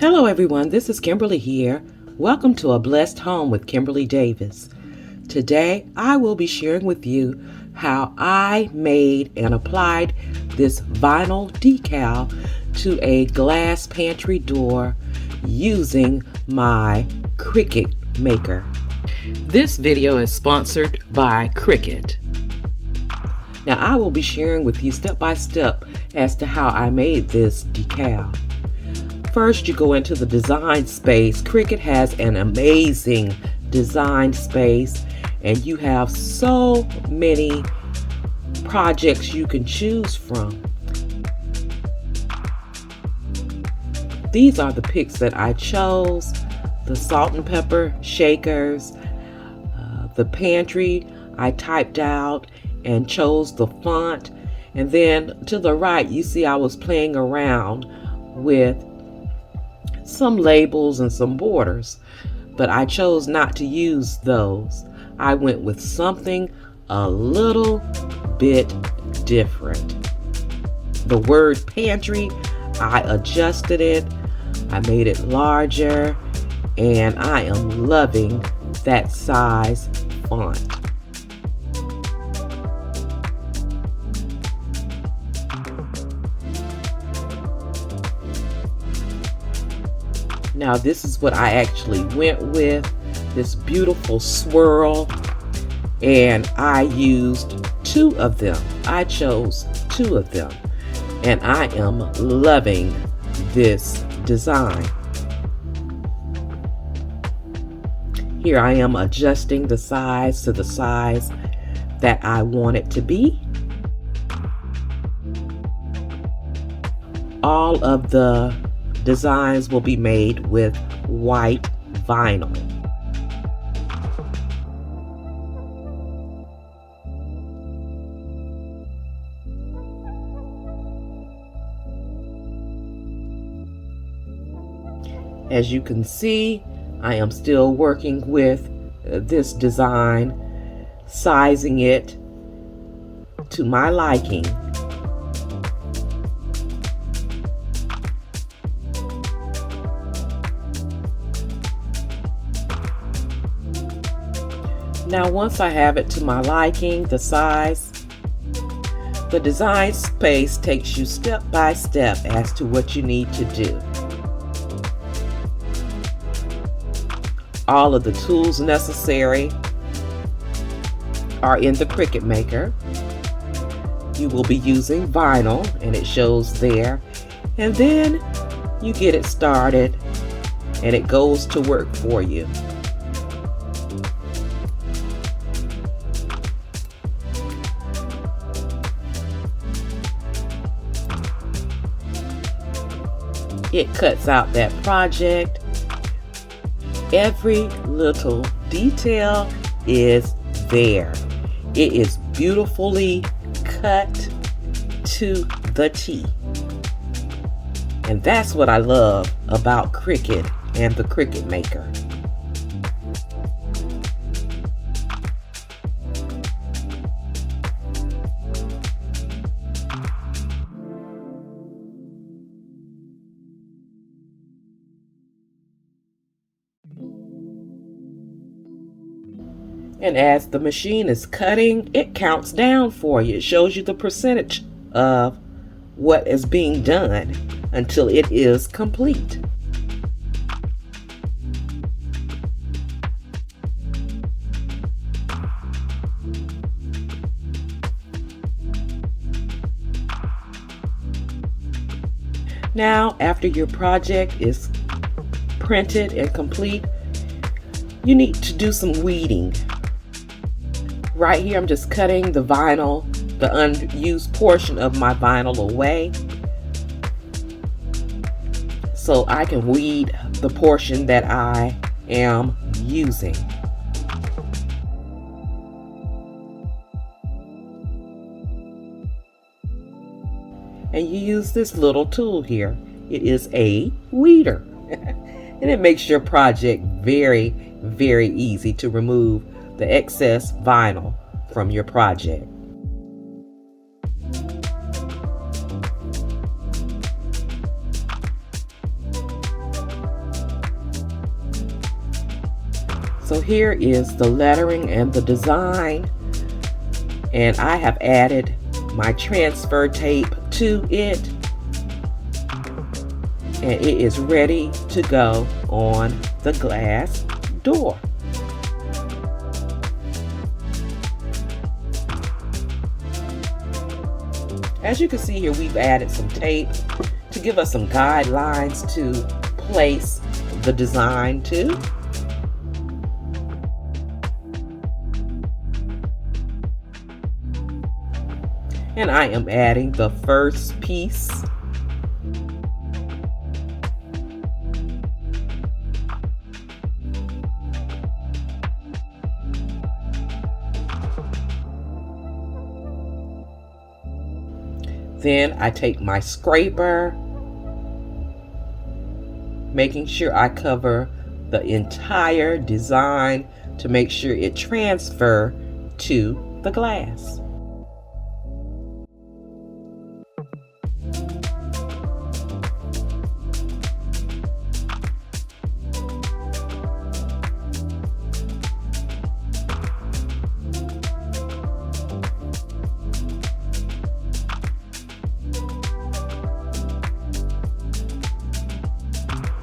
Hello everyone, this is Kimberly here. Welcome to A Blessed Home with Kimberly Davis. Today I will be sharing with you how I made and applied this vinyl decal to a glass pantry door using my Cricut Maker. This video is sponsored by Cricut. Now I will be sharing with you step by step as to how I made this decal. First, you go into the design space. Cricut has an amazing design space, and you have so many projects you can choose from. These are the picks that I chose: the salt and pepper shakers, the pantry I typed out and chose the font, and then to the right you see I was playing around with some labels and some borders, but I chose not to use those. I went with something a little bit different. The word pantry, I adjusted it, I made it larger, and I am loving that size font. Now this is what I actually went with, this beautiful swirl, and I used two of them. I chose two of them, and I am loving this design. Here I am adjusting the size to the size that I want it to be. All of the designs will be made with white vinyl. As you can see, I am still working with this design, sizing it to my liking. Now once I have it to my liking, the size, the design space takes you step by step as to what you need to do. All of the tools necessary are in the Cricut Maker. You will be using vinyl, and it shows there. And then you get it started and it goes to work for you. It cuts out that project. Every little detail is there. It is beautifully cut to the T. And that's what I love about Cricut and the Cricut Maker. And as the machine is cutting, it counts down for you. It shows you the percentage of what is being done until it is complete. Now, after your project is printed and complete, you need to do some weeding. Right here, I'm just cutting the vinyl, the unused portion of my vinyl away, so I can weed the portion that I am using. And you use this little tool here. It is a weeder. And it makes your project very, very easy to remove the excess vinyl from your project. So here is the lettering and the design, and I have added my transfer tape to it, and it is ready to go on the glass door. As you can see here, we've added some tape to give us some guidelines to place the design to. And I am adding the first piece. Then I take my scraper, making sure I cover the entire design to make sure it transfers to the glass.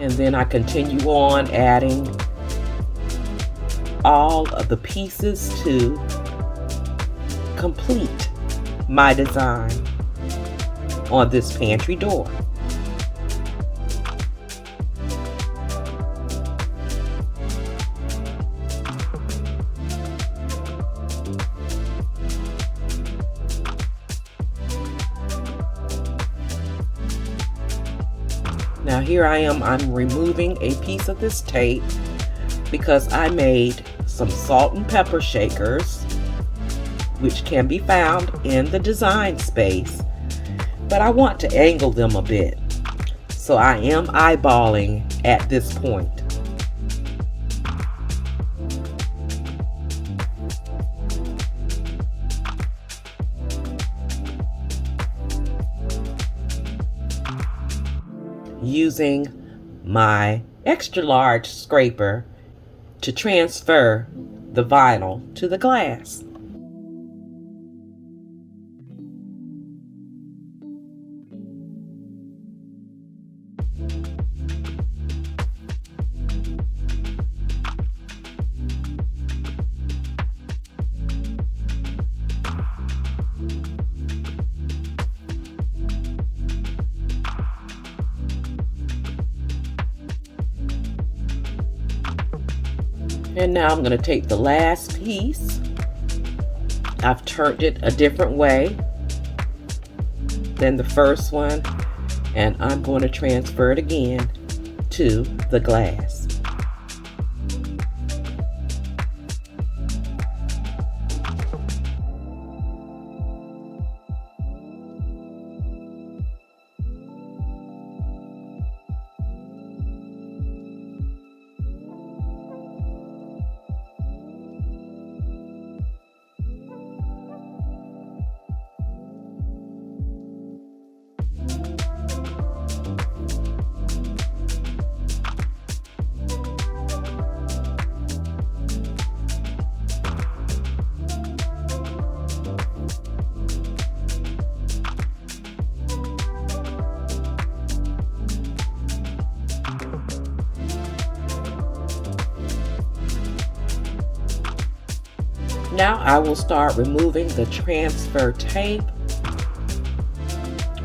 And then I continue on adding all of the pieces to complete my design on this pantry door. Now here I am, I'm removing a piece of this tape because I made some salt and pepper shakers, which can be found in the design space, but I want to angle them a bit. So I am eyeballing at this point. Using my extra large scraper to transfer the vinyl to the glass. And now I'm going to take the last piece. I've turned it a different way than the first one, and I'm going to transfer it again to the glass. Now I will start removing the transfer tape,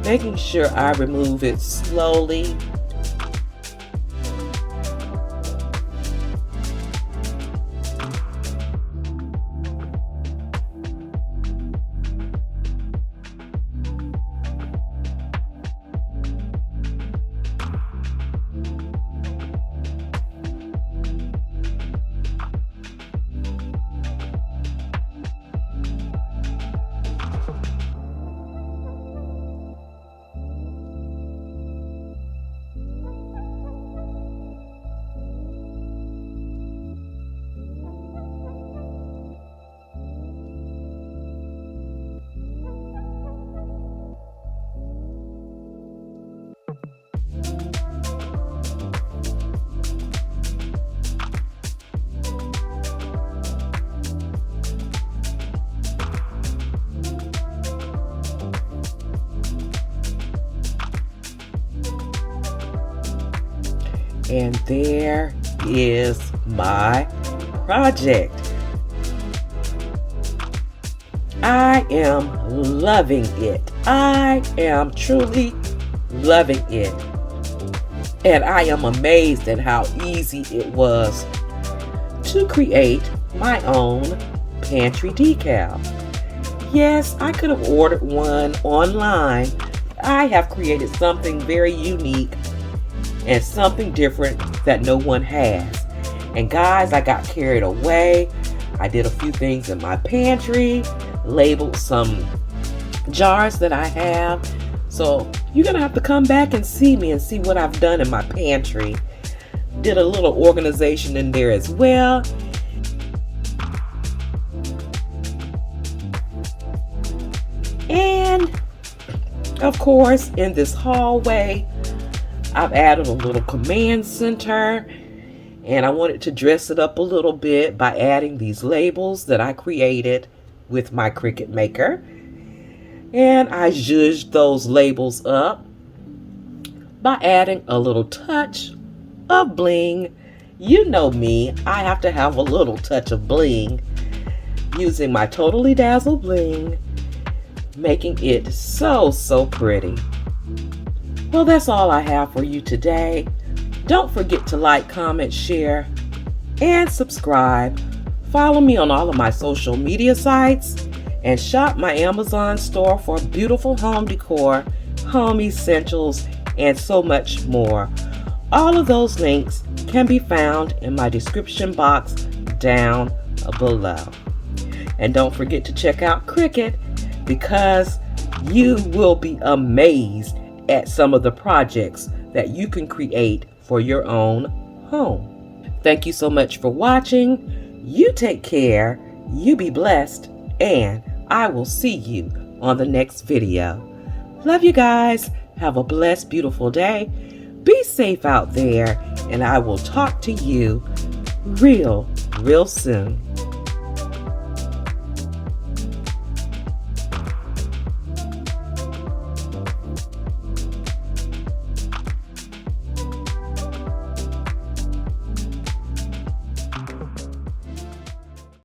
making sure I remove it slowly. And there is my project. I am loving it. I am truly loving it. And I am amazed at how easy it was to create my own pantry decal. Yes, I could have ordered one online. I have created something very unique and something different that no one has. And guys, I got carried away. I did a few things in my pantry, labeled some jars that I have. So you're gonna have to come back and see me and see what I've done in my pantry. Did a little organization in there as well. And of course, in this hallway, I've added a little command center, and I wanted to dress it up a little bit by adding these labels that I created with my Cricut Maker. And I zhuzhed those labels up by adding a little touch of bling. You know me, I have to have a little touch of bling, using my Totally Dazzled bling, making it so pretty. Well, that's all I have for you today. Don't forget to like, comment, share, and subscribe. Follow me on all of my social media sites and shop my Amazon store for beautiful home decor, home essentials, and so much more. All of those links can be found in my description box down below. And don't forget to check out Cricut, because you will be amazed at some of the projects that you can create for your own home. Thank you so much for watching. You take care, you be blessed, and I will see you on the next video. Love you guys. Have a blessed, beautiful day. Be safe out there, and I will talk to you real soon.